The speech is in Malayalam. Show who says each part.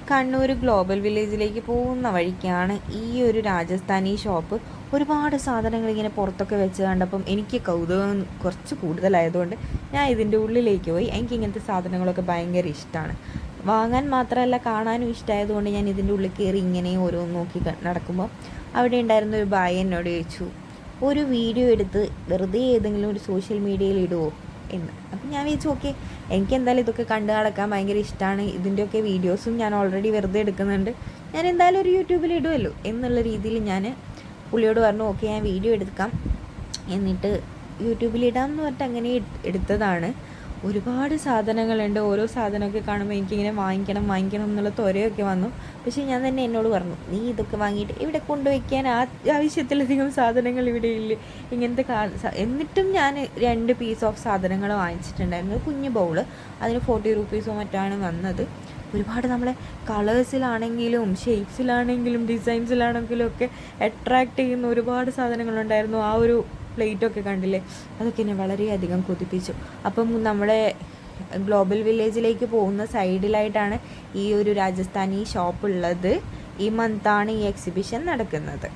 Speaker 1: കണ്ണൂർ ഗ്ലോബൽ വില്ലേജിലേക്ക് പോകുന്ന വഴിക്കാണ് ഈ ഒരു രാജസ്ഥാനി ഷോപ്പ്. ഒരുപാട് സാധനങ്ങൾ ഇങ്ങനെ പുറത്തൊക്കെ വെച്ച് കണ്ടപ്പം എനിക്ക് കൗതുകം കുറച്ച് കൂടുതലായതുകൊണ്ട് ഞാൻ ഇതിൻ്റെ ഉള്ളിലേക്ക് പോയി. എനിക്ക് ഇങ്ങനത്തെ സാധനങ്ങളൊക്കെ ഭയങ്കര ഇഷ്ടമാണ്. വാങ്ങാൻ മാത്രമല്ല കാണാനും ഇഷ്ടമായതുകൊണ്ട് ഞാൻ ഇതിൻ്റെ ഉള്ളിൽ കയറി ഇങ്ങനെ ഓരോന്ന് നോക്കി നടക്കുമ്പോൾ അവിടെ ഉണ്ടായിരുന്ന ഒരു ബായ് എന്നോട് ചോദിച്ചു, ഒരു വീഡിയോ എടുത്ത് വെറുതെ ഏതെങ്കിലും ഒരു സോഷ്യൽ മീഡിയയിൽ ഇടുമോ എന്ന്. അപ്പം ഞാൻ വിചാരിച്ചു ഓക്കെ, എനിക്ക് എന്തായാലും ഇതൊക്കെ കണ്ടു നടക്കാൻ ഭയങ്കര ഇഷ്ടമാണ്. ഇതിൻ്റെയൊക്കെ വീഡിയോസും ഞാൻ ഓൾറെഡി വെറുതെ എടുക്കുന്നുണ്ട്, ഞാൻ എന്തായാലും ഒരു യൂട്യൂബിൽ ഇടുമല്ലോ എന്നുള്ള രീതിയിൽ ഞാൻ പുള്ളിയോട് പറഞ്ഞു ഓക്കെ ഞാൻ വീഡിയോ എടുക്കാം, എന്നിട്ട് യൂട്യൂബിൽ ഇടാമെന്ന് പറഞ്ഞിട്ട് അങ്ങനെ എടുത്തതാണ്. ഒരുപാട് സാധനങ്ങളുണ്ട്. ഓരോ സാധനമൊക്കെ കാണുമ്പോൾ എനിക്കിങ്ങനെ വാങ്ങിക്കണം എന്നുള്ള ത്വരയൊക്കെ വന്നു. പക്ഷേ ഞാൻ തന്നെ എന്നോട് പറഞ്ഞു, നീ ഇതൊക്കെ വാങ്ങിയിട്ട് ഇവിടെ കൊണ്ടുവയ്ക്കാൻ ആവശ്യത്തിലധികം സാധനങ്ങൾ ഇവിടെ ഇല്ല ഇങ്ങനത്തെ. എന്നിട്ടും ഞാൻ 2 പീസ് ഓഫ് സാധനങ്ങൾ വാങ്ങിച്ചിട്ടുണ്ടായിരുന്നു. കുഞ്ഞു ബൗള്, അതിന് 40 രൂപീസോ മറ്റാണ് വന്നത്. ഒരുപാട് നമ്മളെ കളേഴ്സിലാണെങ്കിലും ഷേപ്സിലാണെങ്കിലും ഡിസൈൻസിലാണെങ്കിലും ഒക്കെ അട്രാക്റ്റ് ചെയ്യുന്ന ഒരുപാട് സാധനങ്ങളുണ്ടായിരുന്നു. ആ ഒരു പ്ലേറ്റൊക്കെ കണ്ടില്ലേ, അതൊക്കെ എന്നെ വളരെയധികം കൊതിപ്പിച്ചു. അപ്പം നമ്മുടെ ഗ്ലോബൽ വില്ലേജിലേക്ക് പോകുന്ന സൈഡിലായിട്ടാണ് ഈ ഒരു രാജസ്ഥാനി ഷോപ്പ് ഉള്ളത്. ഈ മന്താണ് ഈ എക്സിബിഷൻ നടക്കുന്നത്.